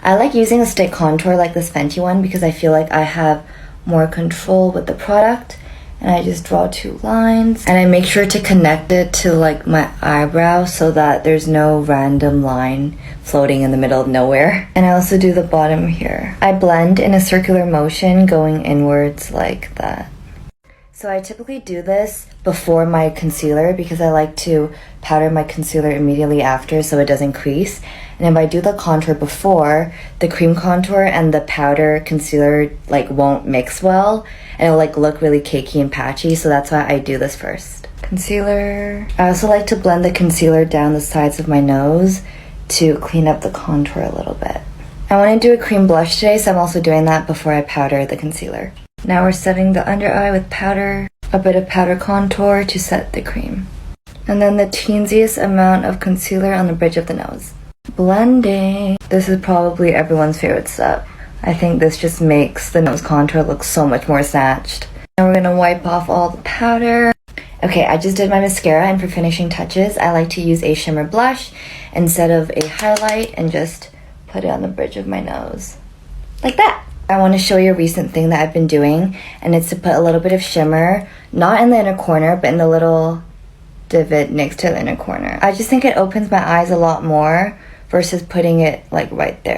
I like using a stick contour like this Fenty one because I feel like I have more control with the product. And I just draw 2 lines. And I make sure to connect it to like my eyebrow so that there's no random line floating in the middle of nowhere. And I also do the bottom here. I blend in a circular motion going inwards like that. So I typically do this before my concealer because I like to powder my concealer immediately after so it doesn't crease. And if I do the contour before, the cream contour and the powder concealer like won't mix well and it'll like look really cakey and patchy, so that's why I do this first. Concealer. I also like to blend the concealer down the sides of my nose to clean up the contour a little bit. I want to do a cream blush today, so I'm also doing that before I powder the concealer. Now we're setting the under eye with powder, a bit of powder contour to set the cream. And then the teensiest amount of concealer on the bridge of the nose. Blending. This is probably everyone's favorite step. I think this just makes the nose contour look so much more snatched. And we're gonna wipe off all the powder. Okay, I just did my mascara, and for finishing touches, I like to use a shimmer blush instead of a highlight and just put it on the bridge of my nose. Like that. I want to show you a recent thing that I've been doing, and it's to put a little bit of shimmer, not in the inner corner, but in the little divot next to the inner corner. I just think it opens my eyes a lot more versus putting it like right there.